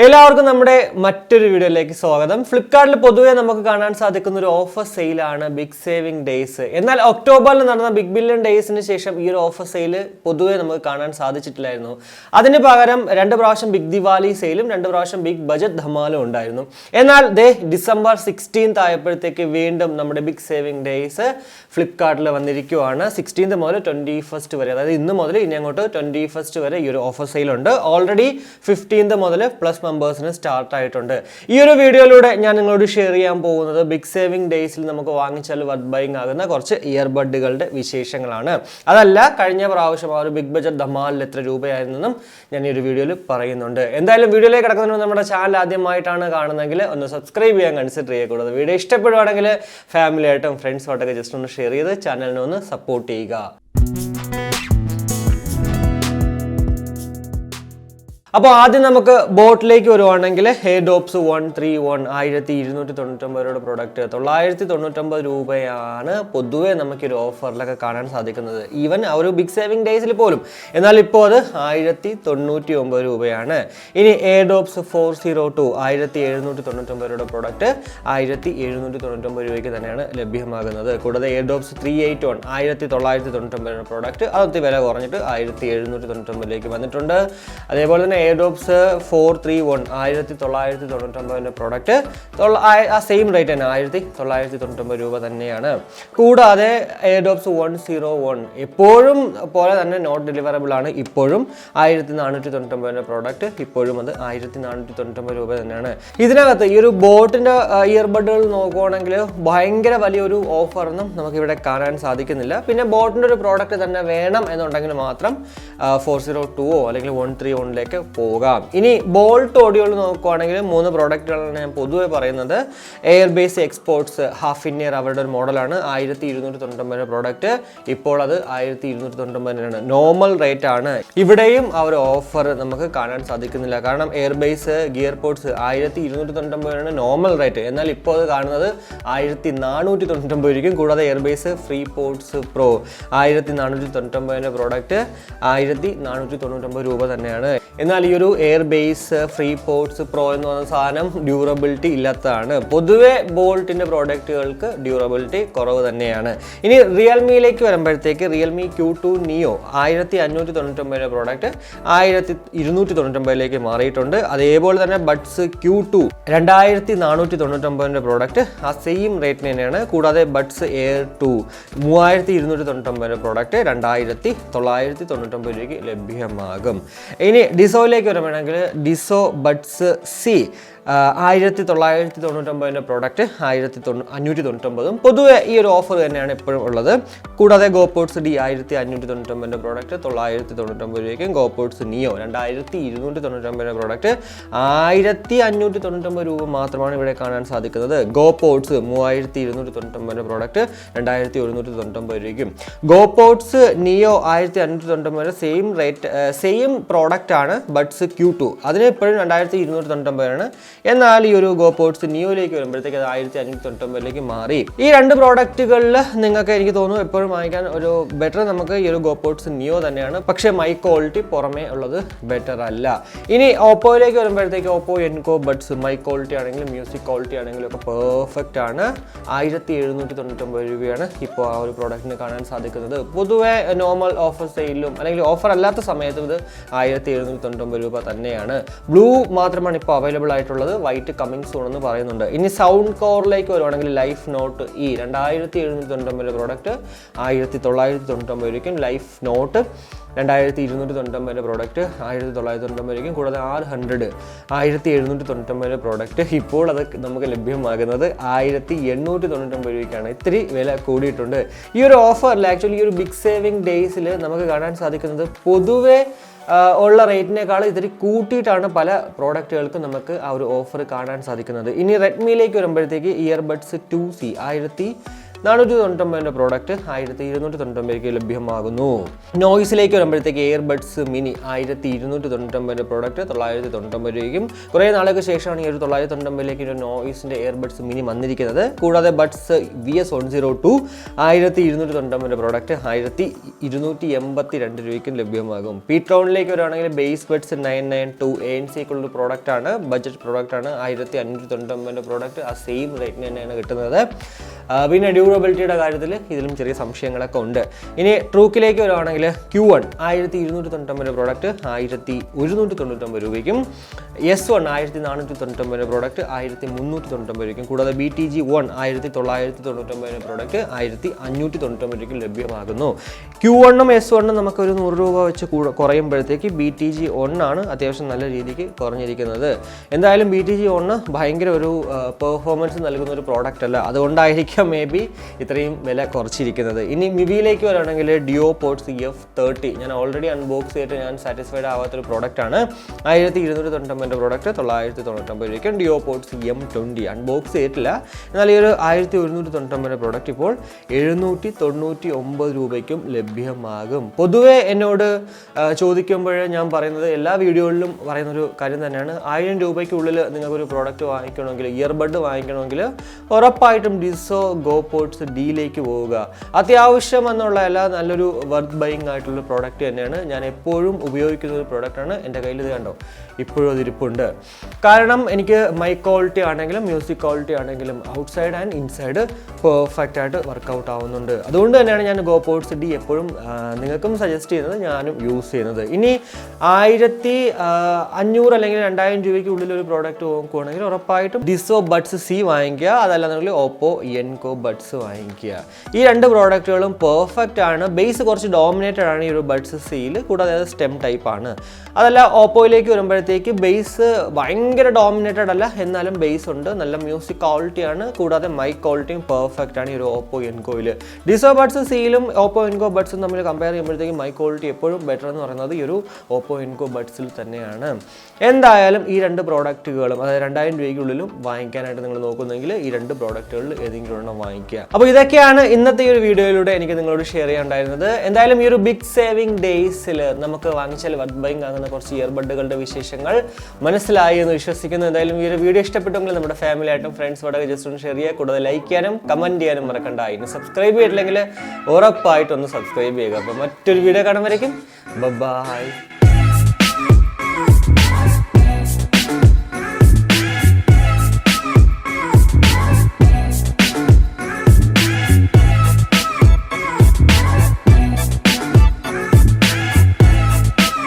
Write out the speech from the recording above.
എല്ലാവർക്കും നമ്മുടെ മറ്റൊരു വീഡിയോയിലേക്ക് സ്വാഗതം. ഫ്ലിപ്കാർട്ടിൽ പൊതുവേ നമുക്ക് കാണാൻ സാധിക്കുന്ന ഒരു ഓഫർ സെയിലാണ് ബിഗ് സേവിംഗ് ഡേയ്സ്. എന്നാൽ ഒക്ടോബറിൽ നടന്ന ബിഗ് ബില്യൺ ഡേയ്സിന് ശേഷം ഈ ഒരു ഓഫർ സെയിൽ പൊതുവേ നമുക്ക് കാണാൻ സാധിച്ചിട്ടില്ലായിരുന്നു. അതിന് പകരം 2 പ്രാവശ്യം ബിഗ് ദിവാലി സെയിലും 2 പ്രാവശ്യം ബിഗ് ബജറ്റ് ധമാലും ഉണ്ടായിരുന്നു. എന്നാൽ ഡിസംബർ 16 ആയപ്പോഴത്തേക്ക് വീണ്ടും നമ്മുടെ ബിഗ് സേവിംഗ് ഡേയ്സ് ഫ്ലിപ്കാർട്ടിൽ വന്നിരിക്കുകയാണ്. 16 മുതൽ 21 വരെ, അതായത് ഇന്ന് മുതൽ ഇനി അങ്ങോട്ട് 21 വരെ ഈ ഒരു ഓഫർ സെയിലുണ്ട്. ഓൾറെഡി 15 മുതൽ പ്ലസ് മെമ്പേഴ്സിന് സ്റ്റാർട്ട് ആയിട്ടുണ്ട്. ഈ ഒരു വീഡിയോയിലൂടെ ഞാൻ നിങ്ങളോട് ഷെയർ ചെയ്യാൻ പോകുന്നത് ബിഗ് സേവിംഗ് ഡേയ്സിൽ നമുക്ക് വാങ്ങിച്ചാൽ വർത്ത് ബൈങ് ആകുന്ന കുറച്ച് ഇയർബഡുകളുടെ വിശേഷങ്ങളാണ്. അതല്ല, കഴിഞ്ഞ പ്രാവശ്യം ആ ഒരു ബിഗ് ബജറ്റ് ധമാലിൽ എത്ര രൂപയായിരുന്നെന്നും ഞാൻ ഈ ഒരു വീഡിയോയിൽ പറയുന്നുണ്ട്. എന്തായാലും വീഡിയോയിലേക്ക് കിടക്കുന്നതിന് നമ്മുടെ ചാനൽ ആദ്യമായിട്ടാണ് കാണുന്നതെങ്കിൽ ഒന്ന് സബ്സ്ക്രൈബ് ചെയ്യാൻ കൺസിഡർ ചെയ്യக்கூடாது. വീഡിയോ ഇഷ്ടപ്പെടുവാണെങ്കിൽ ഫാമിലിയായിട്ടും ഫ്രണ്ട്സുമായിട്ടൊക്കെ ജസ്റ്റ് ഒന്ന് ഷെയർ ചെയ്ത് ചാനലിനെ ഒന്ന് സപ്പോർട്ട് ചെയ്യുക. അപ്പോൾ ആദ്യം നമുക്ക് ബോട്ടിലേക്ക് വരുവാണെങ്കിൽ എയർബഡ്സ് 131 1299 രൂപയുടെ പ്രോഡക്റ്റ് 999 രൂപയാണ് പൊതുവേ നമുക്കൊരു ഓഫറിലൊക്കെ കാണാൻ സാധിക്കുന്നത്, ഈവൻ ആ ഒരു ബിഗ് സേവിംഗ് ഡേയ്സിൽ പോലും. എന്നാൽ ഇപ്പോൾ അത് 1099 രൂപയാണ്. ഇനി എയർബഡ്സ് 402 1799 രൂപയുടെ പ്രോഡക്റ്റ് 1799 രൂപയ്ക്ക് തന്നെയാണ് ലഭ്യമാകുന്നത്. കൂടാതെ എയർബഡ്സ് 381 1999 പ്രോഡക്റ്റ് അത് വില കുറഞ്ഞിട്ട് 1799 വന്നിട്ടുണ്ട്. അതേപോലെ തന്നെ എയർബഡ്സ് 431 1999 പ്രോഡക്റ്റ് ആ സെയിം റേറ്റ് തന്നെ 1999 രൂപ തന്നെയാണ്. കൂടാതെ എയർബഡ്സ് 101 എപ്പോഴും പോലെ തന്നെ നോട്ട് ഡെലിവറബിൾ ആണ്. ഇപ്പോഴും 1499 പ്രോഡക്റ്റ് ഇപ്പോഴും അത് 1499 രൂപ തന്നെയാണ്. ഇതിനകത്ത് ഈ ഒരു ബോട്ടിൻ്റെ ഇയർബഡുകൾ നോക്കുകയാണെങ്കിൽ ഭയങ്കര വലിയൊരു ഓഫറൊന്നും നമുക്കിവിടെ കാണാൻ സാധിക്കുന്നില്ല. പിന്നെ ബോട്ടിൻ്റെ ഒരു പ്രോഡക്റ്റ് തന്നെ വേണം എന്നുണ്ടെങ്കിൽ മാത്രം 402 അല്ലെങ്കിൽ 131 പോകാം. ഇനി ബോൾട്ട് ഓഡിയോയിൽ നോക്കുകയാണെങ്കിൽ 3 പ്രോഡക്റ്റുകളാണ് ഞാൻ പൊതുവെ പറയുന്നത്. Airbase exports half in year അവരുടെ ഒരു മോഡലാണ് 1299 പ്രോഡക്റ്റ് ഇപ്പോൾ അത് 1299 നോർമൽ റേറ്റ് ആണ്. ഇവിടെയും ആ ഒരു ഓഫർ നമുക്ക് കാണാൻ സാധിക്കുന്നില്ല. കാരണം airbase gear ports 1299 normal rate, എന്നാൽ ഇപ്പോൾ അത് കാണുന്നത് 1499 രൂപയ്ക്കും. കൂടാതെ airbase free ports pro 1499 product 1499 രൂപ തന്നെയാണ്. എന്നാൽ ഈ ഒരു എയർബേസ് ഫ്രീ പോർട്സ് പ്രോ എന്ന് പറയുന്ന സാധനം ഡ്യൂറബിലിറ്റി ഇല്ലാത്തതാണ്. പൊതുവെ ബോൾട്ടിൻ്റെ പ്രോഡക്റ്റുകൾക്ക് ഡ്യൂറബിലിറ്റി കുറവ് തന്നെയാണ്. ഇനി റിയൽമിയിലേക്ക് വരുമ്പോഴത്തേക്ക് റിയൽമി Q2 നിയോ 1599 പ്രോഡക്റ്റ് 1299 മാറിയിട്ടുണ്ട്. അതേപോലെ തന്നെ ബഡ്സ് Q2 2499 പ്രോഡക്റ്റ് ആ സെയിം റേറ്റിന് തന്നെയാണ്. കൂടാതെ ബഡ്സ് എയർ 2 3299 പ്രോഡക്റ്റ് 2999 രൂപയ്ക്ക് ലഭ്യമാകും. ഇനി ഡിസോയിലേക്ക് വരുമ്പോഴെങ്കിൽ ഡിസോ ബഡ്സ് സി 1999 പ്രോഡക്റ്റ് 1599 പൊതുവെ ഈ ഒരു ഓഫർ തന്നെയാണ് എപ്പോഴും ഉള്ളത്. കൂടാതെ ഗോപോർട്സ് ഡി 1599 പ്രോഡക്റ്റ് 999 രൂപയ്ക്കും ഗോപോർട്സ് നിയോ 2299 പ്രോഡക്റ്റ് 1599 രൂപ മാത്രമാണ് ഇവിടെ കാണാൻ സാധിക്കുന്നത്. ഗോപോർട്സ് 3299 പ്രോഡക്റ്റ് 2199 രൂപയ്ക്കും. ഗോപോർട്സ് നിയോ 1599 സെയിം റേറ്റ് സെയിം പ്രോഡക്റ്റ് ആണ്. ബഡ്സ് Q2 അതിന് ഇപ്പോഴും 2299 ആണ്. എന്നാൽ ഈ ഒരു ഗോപോർട്സ് നിയോയിലേക്ക് വരുമ്പോഴത്തേക്ക് അത് 1599 മാറി. ഈ 2 പ്രോഡക്റ്റുകളിൽ നിങ്ങൾക്ക് എനിക്ക് തോന്നുന്നു എപ്പോഴും വാങ്ങിക്കാൻ ഒരു ബെറ്റർ നമുക്ക് ഈ ഒരു ഗോപോർട്സ് നിയോ തന്നെയാണ്. പക്ഷേ മൈക്ക് ക്വാളിറ്റി പുറമേ ഉള്ളത് ബെറ്റർ അല്ല. ഇനി ഓപ്പോയിലേക്ക് വരുമ്പോഴത്തേക്ക് Oppo Enco Buds mic quality ആണെങ്കിലും മ്യൂസിക് ക്വാളിറ്റി ആണെങ്കിലും ഒക്കെ പെർഫെക്റ്റ് ആണ്. 1799 രൂപയാണ് ഇപ്പോൾ ആ ഒരു പ്രോഡക്റ്റിന് കാണാൻ സാധിക്കുന്നത്. പൊതുവെ നോർമൽ ഓഫർ സെയിലും അല്ലെങ്കിൽ ഓഫർ അല്ലാത്ത സമയത്തും ഇത് 1799 രൂപ തന്നെയാണ്. ബ്ലൂ മാത്രമാണ് ഇപ്പോൾ അവൈലബിൾ ആയിട്ടുള്ളത്. വൈറ്റ് കമ്മിങ് സൂൺ എന്ന് പറയുന്നുണ്ട്. ഇനി സൗണ്ട് കോറിലേക്ക് വരുവാണെങ്കിൽ ലൈഫ് നോട്ട് ഈ 2799 പ്രോഡക്റ്റ് 1999 രൂപയ്ക്കും. ലൈഫ് നോട്ട് 2299 പ്രോഡക്റ്റ് 1999 രൂപയ്ക്കും. കൂടാതെ 600 1799 പ്രോഡക്റ്റ് ഇപ്പോൾ അത് നമുക്ക് ലഭ്യമാകുന്നത് 1899 രൂപയ്ക്കാണ്. ഇത്തിരി വില കൂടിയിട്ടുണ്ട്. ഈ ഒരു ഓഫറിൽ ആക്ച്വലി ഈ ഒരു ബിഗ് സേവിംഗ് ഡേയ്സിൽ നമുക്ക് കാണാൻ സാധിക്കുന്നത് പൊതുവെ ഉള്ള റേറ്റിനേക്കാൾ ഇത്തിരി കൂട്ടിയിട്ടാണ് പല പ്രോഡക്റ്റുകൾക്കും നമുക്ക് ആ ഒരു ഓഫർ കാണാൻ സാധിക്കുന്നത്. ഇനി റെഡ്മിയിലേക്ക് വരുമ്പോഴത്തേക്ക് ഇയർബഡ്സ് 2C 499 പ്രോഡക്റ്റ് 1299 ലഭ്യമാകുന്നു. നോയ്സിലേക്ക് വരുമ്പോഴത്തേക്ക് എയർബഡ്സ് മിനി 1299 പ്രോഡക്റ്റ് 999 രൂപയ്ക്കും. കുറേ നാളുകൾക്ക് ശേഷമാണ് ഈ ഒരു 999 ഒരു നോയ്സിൻ്റെ എയർബഡ്സ് മിനി വന്നിരിക്കുന്നത്. കൂടാതെ ബഡ്സ് VS102 1299 പ്രോഡക്റ്റ് 1282 രൂപയ്ക്കും ലഭ്യമാകും. പീട്രോണിലേക്ക് വരുവാണെങ്കിൽ ബേസ് ബഡ്സ് 992 ANC പ്രോഡക്റ്റ് ആണ്, ബഡ്ജറ്റ് പ്രോഡക്റ്റ് ആണ്. 1599 പ്രോഡക്റ്റ് ആ സെയിം റേറ്റിന് തന്നെയാണ് കിട്ടുന്നത്. പിന്നെ ഡ്യൂറബിലിറ്റിയുടെ കാര്യത്തിൽ ഇതിലും ചെറിയ സംശയങ്ങളൊക്കെ ഉണ്ട്. ഇനി ട്രൂക്കിലേക്ക് വരുവാണെങ്കിൽ Q1 1299 പ്രോഡക്റ്റ് 1199 രൂപയ്ക്കും. S1 1499 പ്രോഡക്റ്റ് 1399 രൂപയ്ക്കും. കൂടാതെ BTG1 1999 പ്രോഡക്റ്റ് 1599 രൂപയ്ക്കും ലഭ്യമാകുന്നു. Q1ഉം S1ഉം നമുക്കൊരു 100 രൂപ വെച്ച് കുറയുമ്പോഴത്തേക്ക് BTG1 ആണ് അത്യാവശ്യം നല്ല രീതിക്ക് കുറഞ്ഞിരിക്കുന്നത്. എന്തായാലും BTG1 ഭയങ്കര ഒരു പെർഫോമൻസ് നൽകുന്ന ഒരു പ്രോഡക്റ്റ് അല്ല, അതുകൊണ്ടായിരിക്കും മേ ബി ഇത്രയും വില കുറച്ചിരിക്കുന്നത്. ഇനി മിവിയിലേക്ക് വരുവാണെങ്കിൽ ഡിയോപോഡ്സ് F30 ഞാൻ ഓൾറെഡി അൺബോക്സ് ചെയ്തിട്ട് ഞാൻ സാറ്റിസ്ഫൈഡ് ആവാത്തൊരു പ്രോഡക്റ്റ് ആണ്. 1299 പ്രോഡക്റ്റ് 999 രൂപയ്ക്കും. ഡിയോപോഡ്സ് M20 അൺബോക്സ് ചെയ്തിട്ടില്ല, എന്നാൽ ഈ ഒരു 1199 പ്രോഡക്റ്റ് ഇപ്പോൾ 799 രൂപയ്ക്കും ലഭ്യമാകും. പൊതുവെ എന്നോട് ചോദിക്കുമ്പോൾ ഞാൻ പറയുന്നത് എല്ലാ വീഡിയോകളിലും പറയുന്നൊരു കാര്യം തന്നെയാണ്, 1000 രൂപയ്ക്കുള്ളിൽ നിങ്ങൾക്കൊരു പ്രോഡക്റ്റ് വാങ്ങിക്കണമെങ്കിൽ, ഇയർബഡ് വാങ്ങിക്കണമെങ്കിൽ ഉറപ്പായിട്ടും ഡിസോ ഗോപോഡ്സ് ഡിയിലേക്ക് പോവുക. അത്യാവശ്യം എന്നുള്ള എല്ലാ നല്ലൊരു വർത്ത് ബൈയിങ് ആയിട്ടുള്ള പ്രോഡക്റ്റ് തന്നെയാണ്. ഞാൻ എപ്പോഴും ഉപയോഗിക്കുന്ന ഒരു പ്രോഡക്റ്റാണ്. എൻ്റെ കയ്യിൽ ഇത് കണ്ടോ, ഇപ്പോഴും അതിരിപ്പുണ്ട്. കാരണം എനിക്ക് മൈക്ക് ക്വാളിറ്റി ആണെങ്കിലും മ്യൂസിക് ക്വാളിറ്റി ആണെങ്കിലും ഔട്ട്സൈഡ് ആൻഡ് ഇൻസൈഡ് പെർഫെക്റ്റ് ആയിട്ട് വർക്കൗട്ട് ആവുന്നുണ്ട്. അതുകൊണ്ട് തന്നെയാണ് ഞാൻ ഗോപോഡ്സ് ഡി എപ്പോഴും നിങ്ങൾക്കും സജസ്റ്റ് ചെയ്യുന്നത്, ഞാനും യൂസ് ചെയ്യുന്നത്. ഇനി 1500 അല്ലെങ്കിൽ 2000 രൂപയ്ക്ക് ഉള്ളിൽ ഒരു പ്രോഡക്റ്റ് നോക്കുകയാണെങ്കിൽ ഉറപ്പായിട്ടും ഡിസോ ബഡ്സ് സി വാങ്ങിക്കുക, അതല്ലാന്നുണ്ടെങ്കിൽ ഓപ്പോ എൻകോ ബഡ്സ് വാങ്ങിക്കുക. ഈ രണ്ട് പ്രോഡക്റ്റുകളും പെർഫെക്റ്റ് ആണ്. ബേസ് കുറച്ച് ഡോമിനേറ്റഡ് ആണ് ഈ ഒരു ബഡ്സ് സിയിൽ, കൂടാതെ അത് സ്റ്റെം ടൈപ്പ് ആണ്. അതല്ല ഓപ്പോയിലേക്ക് വരുമ്പോഴത്തേക്ക് ബേസ് ഭയങ്കര ഡോമിനേറ്റഡ് അല്ല, എന്നാലും ബേസ് ഉണ്ട്, നല്ല മ്യൂസിക് ക്വാളിറ്റിയാണ്, കൂടാതെ മൈക്ക് ക്വാളിറ്റിയും പെർഫെക്റ്റ് ആണ് ഈ ഒരു ഓപ്പോ എൻകോയിൽ. ഡിസോ ബഡ്സ് സിയിലും ഓപ്പോ എൻകോ ബഡ്സും തമ്മിൽ കമ്പയർ ചെയ്യുമ്പോഴത്തേക്കും മൈക്ക് ക്വാളിറ്റി എപ്പോഴും ബെറ്റർ എന്ന് പറയുന്നത് ഈ ഒരു ഓപ്പോ എൻകോ ബഡ്സിൽ തന്നെയാണ്. എന്തായാലും ഈ രണ്ട് പ്രോഡക്റ്റുകളും, അതായത് 2000 രൂപയ്ക്കുള്ളിലും വാങ്ങിക്കാനായിട്ട് നിങ്ങൾ നോക്കുന്നെങ്കിൽ ഈ രണ്ട് പ്രോഡക്റ്റുകളിൽ ഏതെങ്കിലും ഒരെണ്ണം വാങ്ങിക്കുക. അപ്പോൾ ഇതൊക്കെയാണ് ഇന്നത്തെ ഈ ഒരു വീഡിയോയിലൂടെ എനിക്ക് നിങ്ങളോട് ഷെയർ ചെയ്യാനുണ്ടായിരുന്നത്. എന്തായാലും ഈ ഒരു ബിഗ് സേവിംഗ് ഡേയ്സിൽ നമുക്ക് വാങ്ങിച്ചാൽ വർത്ത് ബൈങ് ആകുന്ന കുറച്ച് ഇയർബഡുകളുടെ വിശേഷങ്ങൾ മനസ്സിലായി എന്ന് വിശ്വസിക്കുന്നു. എന്തായാലും ഈ ഒരു വീഡിയോ ഇഷ്ടപ്പെട്ടെങ്കിൽ നമ്മുടെ ഫാമിലി ആയിട്ടും ഫ്രണ്ട്സോടൊക്കെ ജസ്റ്റ് ഒന്ന് ഷെയർ ചെയ്യുക, കൂടാതെ ലൈക്ക് ചെയ്യാനും കമൻറ്റ് ചെയ്യാനും മറക്കണ്ട. ഇനി സബ്സ്ക്രൈബ് ചെയ്തിട്ടില്ലെങ്കിൽ ഉറപ്പായിട്ടൊന്ന് സബ്സ്ക്രൈബ് ചെയ്യുക. അപ്പോൾ മറ്റൊരു വീഡിയോ കാണുമ്പോഴേക്കും ബൈ.